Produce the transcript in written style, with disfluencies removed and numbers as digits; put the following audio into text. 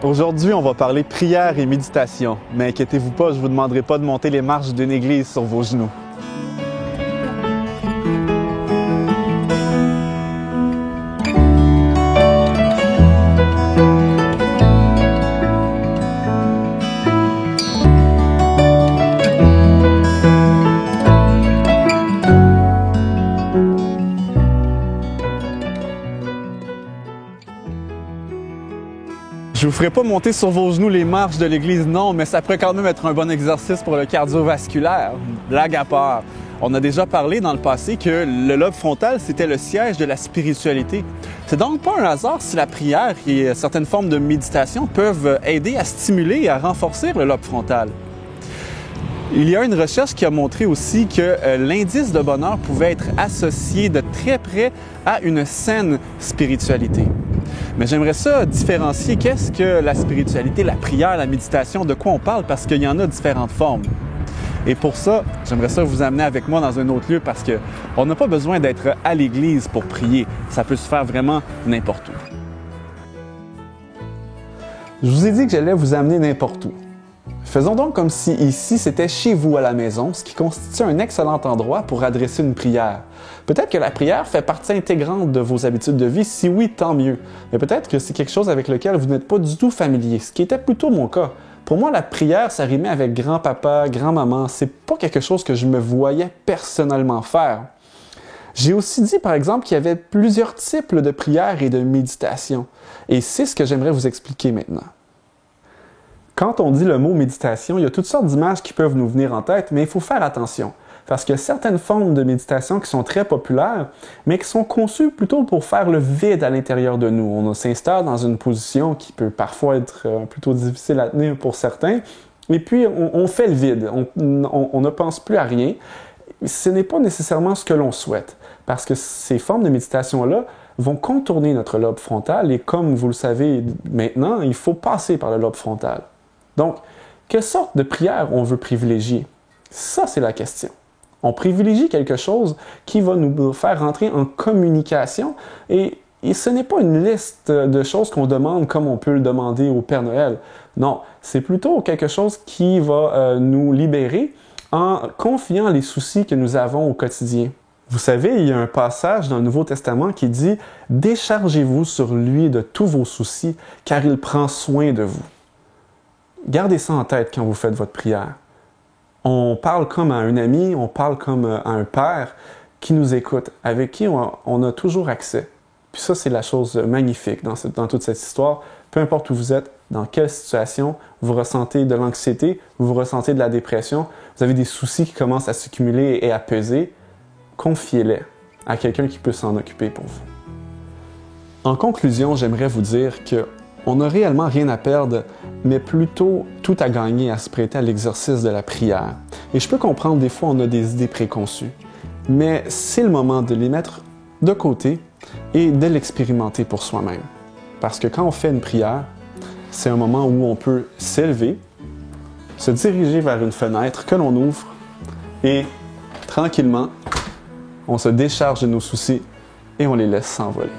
Aujourd'hui, on va parler prière et méditation. Mais inquiétez-vous pas, je vous demanderai pas de monter les marches d'une église sur vos genoux. Je vous ferai pas monter sur vos genoux les marches de l'église, non, mais ça pourrait quand même être un bon exercice pour le cardiovasculaire. Blague à part. On a déjà parlé dans le passé que le lobe frontal, c'était le siège de la spiritualité. C'est donc pas un hasard si la prière et certaines formes de méditation peuvent aider à stimuler et à renforcer le lobe frontal. Il y a une recherche qui a montré aussi que l'indice de bonheur pouvait être associé de très près à une saine spiritualité. Mais j'aimerais ça différencier qu'est-ce que la spiritualité, la prière, la méditation, de quoi on parle, parce qu'il y en a différentes formes. Et pour ça, j'aimerais ça vous amener avec moi dans un autre lieu parce qu'on n'a pas besoin d'être à l'église pour prier. Ça peut se faire vraiment n'importe où. Je vous ai dit que j'allais vous amener n'importe où. Faisons donc comme si ici c'était chez vous à la maison, ce qui constitue un excellent endroit pour adresser une prière. Peut-être que la prière fait partie intégrante de vos habitudes de vie, si oui, tant mieux. Mais peut-être que c'est quelque chose avec lequel vous n'êtes pas du tout familier, ce qui était plutôt mon cas. Pour moi, la prière, ça rimait avec grand-papa, grand-maman. C'est pas quelque chose que je me voyais personnellement faire. J'ai aussi dit, par exemple, qu'il y avait plusieurs types de prières et de méditation. Et c'est ce que j'aimerais vous expliquer maintenant. Quand on dit le mot méditation, il y a toutes sortes d'images qui peuvent nous venir en tête, mais il faut faire attention. Parce qu'il y a certaines formes de méditation qui sont très populaires, mais qui sont conçues plutôt pour faire le vide à l'intérieur de nous. On s'installe dans une position qui peut parfois être plutôt difficile à tenir pour certains, et puis on fait le vide, on ne pense plus à rien. Ce n'est pas nécessairement ce que l'on souhaite, parce que ces formes de méditation-là vont contourner notre lobe frontal, et comme vous le savez maintenant, il faut passer par le lobe frontal. Donc, quelle sorte de prière on veut privilégier? Ça, c'est la question. On privilégie quelque chose qui va nous faire rentrer en communication et ce n'est pas une liste de choses qu'on demande comme on peut le demander au Père Noël. Non, c'est plutôt quelque chose qui va nous libérer en confiant les soucis que nous avons au quotidien. Vous savez, il y a un passage dans le Nouveau Testament qui dit « Déchargez-vous sur lui de tous vos soucis, car il prend soin de vous. » Gardez ça en tête quand vous faites votre prière. On parle comme à un ami, on parle comme à un père qui nous écoute, avec qui on a toujours accès. Puis ça, c'est la chose magnifique dans toute cette histoire. Peu importe où vous êtes, dans quelle situation, vous ressentez de l'anxiété, vous ressentez de la dépression, vous avez des soucis qui commencent à s'accumuler et à peser, confiez-les à quelqu'un qui peut s'en occuper pour vous. En conclusion, j'aimerais vous dire qu'on n'a réellement rien à perdre, mais plutôt tout à gagner à se prêter à l'exercice de la prière. Et je peux comprendre, des fois, on a des idées préconçues, mais c'est le moment de les mettre de côté et de l'expérimenter pour soi-même. Parce que quand on fait une prière, c'est un moment où on peut s'élever, se diriger vers une fenêtre que l'on ouvre et, tranquillement, on se décharge de nos soucis et on les laisse s'envoler.